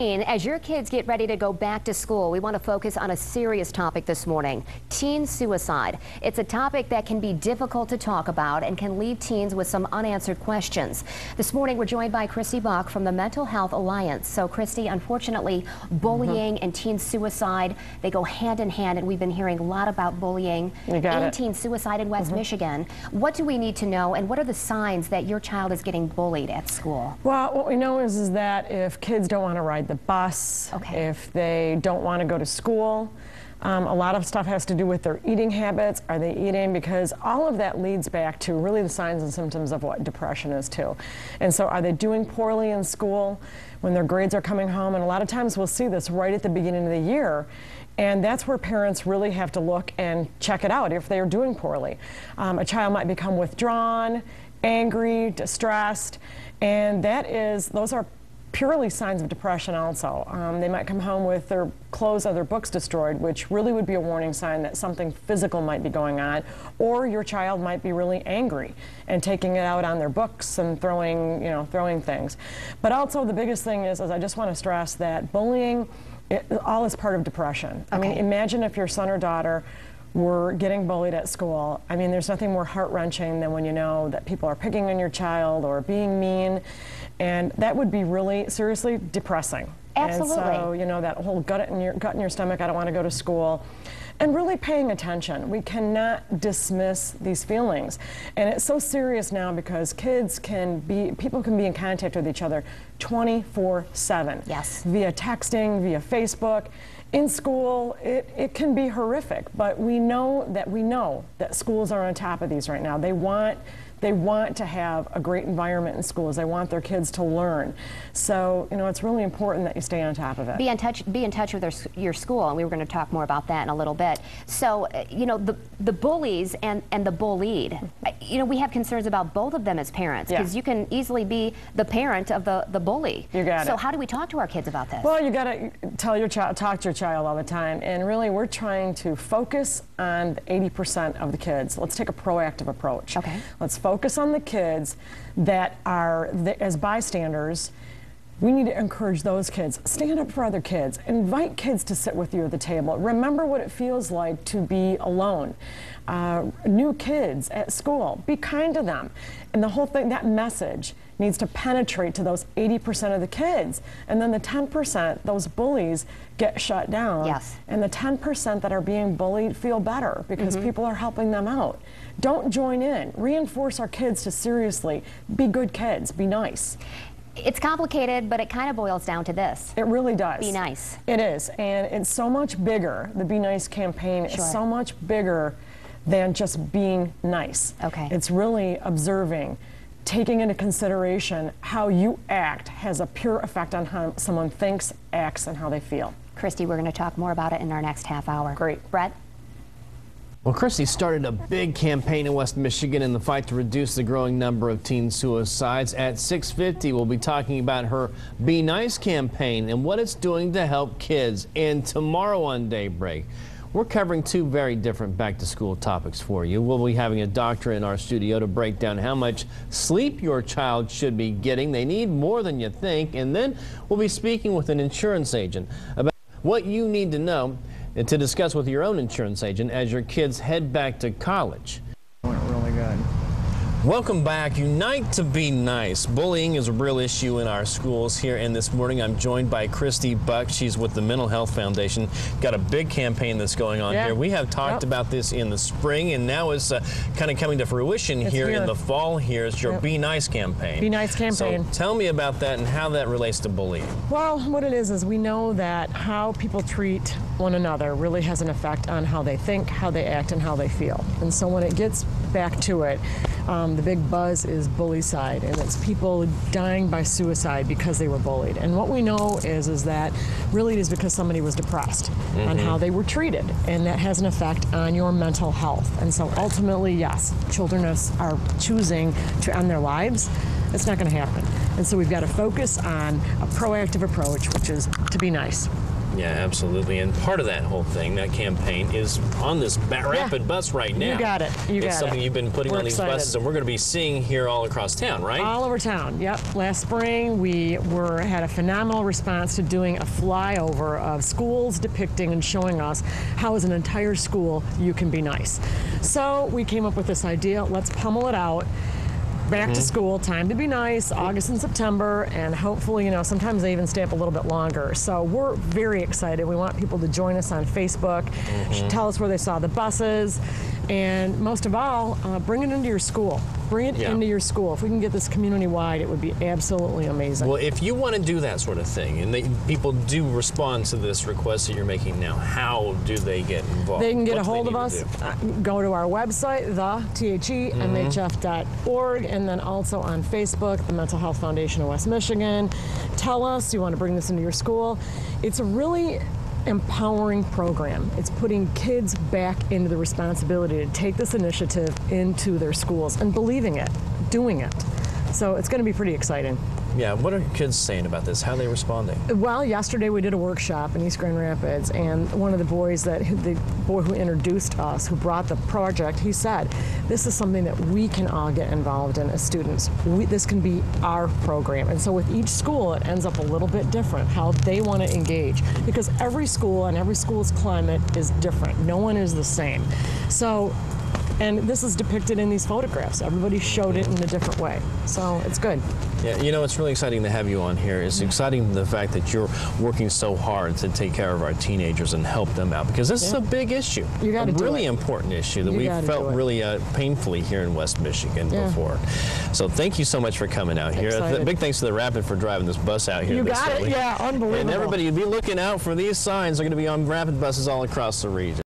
As your kids get ready to go back to school, we want to focus on a serious topic this morning, teen suicide. It's a topic that can be difficult to talk about and can leave teens with some unanswered questions. This morning, we're joined by Christy Buck from the Mental Health Alliance. So, Christy, unfortunately, bullying and teen suicide, they go hand in hand, and we've been hearing a lot about bullying and teen suicide in West Michigan. What do we need to know, and what are the signs that your child is getting bullied at school? Well, what we know is that if kids don't want to ride the bus, if they don't want to go to school, a lot of stuff has to do with their eating habits. Are they eating? Because all of that leads back to really the signs and symptoms of what depression is too. And so are they doing poorly in school when their grades are coming home? And a lot of times we'll see this right at the beginning of the year. And that's where parents really have to look and check it out if they are doing poorly. A child might become withdrawn, angry, distressed, and those are purely signs of depression also. They might come home with their clothes or their books destroyed, which really would be a warning sign that something physical might be going on, or your child might be really angry and taking it out on their books and throwing things. But also the biggest thing is I just want to stress that bullying, all is part of depression. I mean, imagine if your son or daughter were getting bullied at school. I mean, there's nothing more heart-wrenching than when you know that people are picking on your child or being mean, and that would be really seriously depressing. Absolutely. And so, you know, that whole gut in your stomach, I don't want to go to school. And really paying attention. We cannot dismiss these feelings. And it's so serious now because people can be in contact with each other 24/7. Yes. Via texting, via Facebook. In school, it can be horrific, but we know that schools are on top of these right now. They want to have a great environment in schools. They want their kids to learn. So, you know, it's really important that you stay on top of it. Be in touch with your school, and we were going to talk more about that in a little bit. So, you know, the bullies and the bullied, you know, we have concerns about both of them as parents, because you can easily be the parent of the bully. You got it. So how do we talk to our kids about this? Well, you got to talk to your child all the time, and really we're trying to focus on the 80% of the kids. Let's take a proactive approach. Okay. Let's focus on the kids that are, as bystanders. We need to encourage those kids. Stand up for other kids. Invite kids to sit with you at the table. Remember what it feels like to be alone. New kids at school, be kind to them. And the whole thing, that message needs to penetrate to those 80% of the kids. And then the 10%, those bullies, get shut down. Yes. And the 10% that are being bullied feel better because people are helping them out. Don't join in. Reinforce our kids to seriously be good kids, be nice. It's complicated, but it kind of boils down to this. It really does. Be nice. It is, and it's so much bigger. The Be Nice campaign is so much bigger than just being nice. Okay. It's really observing, taking into consideration how you act has a pure effect on how someone thinks, acts, and how they feel. Christy, we're going to talk more about it in our next half hour. Great. Brett? Well, Christy started a big campaign in West Michigan in the fight to reduce the growing number of teen suicides. At 6:50, we'll be talking about her Be Nice campaign and what it's doing to help kids. And tomorrow on Daybreak, we're covering two very different back-to-school topics for you. We'll be having a doctor in our studio to break down how much sleep your child should be getting. They need more than you think. And then we'll be speaking with an insurance agent about what you need to know and to discuss with your own insurance agent as your kids head back to college. Went really good. Welcome back. Unite to be nice. Bullying is a real issue in our schools here, and this morning I'm joined by Christy Buck. She's with the Mental Health Foundation. Got a big campaign that's going on here. We have talked about this in the spring, and now it's kind of coming to fruition here in the fall. Here it's your Be Nice campaign. Be Nice campaign. So tell me about that and how that relates to bullying. Well, what it is we know that how people treat one another really has an effect on how they think, how they act, and how they feel. And so when it gets back to it, the big buzz is bullycide, and it's people dying by suicide because they were bullied. And what we know is that really it is because somebody was depressed on how they were treated, and that has an effect on your mental health. And so ultimately, yes, children are choosing to end their lives. It's not going to happen. And so we've got to focus on a proactive approach, which is to be nice. Yeah, absolutely. And part of that whole thing, that campaign, is on this rapid bus right now. You got it. It's something you've been putting on these buses, and we're going to be seeing here all across town, right? All over town, yep. Last spring, we had a phenomenal response to doing a flyover of schools depicting and showing us how, as an entire school, you can be nice. So we came up with this idea, let's pummel it out. Back to school, time to be nice, August and September, and hopefully, sometimes they even stay up a little bit longer. So we're very excited. We want people to join us on Facebook, tell us where they saw the buses, and most of all, bring it into your school. Bring it into your school. If we can get this community-wide, it would be absolutely amazing. Well, if you want to do that sort of thing, and people do respond to this request that you're making now, how do they get involved? They can get a hold of us. Go to our website, themhemorg, and then also on Facebook, the Mental Health Foundation of West Michigan. Tell us you want to bring this into your school. It's a really empowering program. It's putting kids back into the responsibility to take this initiative into their schools and believing it, doing it. So it's going to be pretty exciting. Yeah, what are kids saying about this? How are they responding? Well, yesterday we did a workshop in East Grand Rapids, and one of the boys, the boy who introduced us, who brought the project, he said, this is something that we can all get involved in as students. This can be our program. And so with each school, it ends up a little bit different, how they want to engage. Because every school and every school's climate is different. No one is the same. So, and this is depicted in these photographs. Everybody showed it in a different way. So it's good. Yeah, it's really exciting to have you on here. It's exciting the fact that you're working so hard to take care of our teenagers and help them out, because this is a big issue. You got to do it. A really important issue that we felt really painfully here in West Michigan before. So thank you so much for coming out here. Big thanks to the Rapid for driving this bus out here. You got it. Yeah, unbelievable. And everybody, be looking out for these signs. They're going to be on Rapid buses all across the region.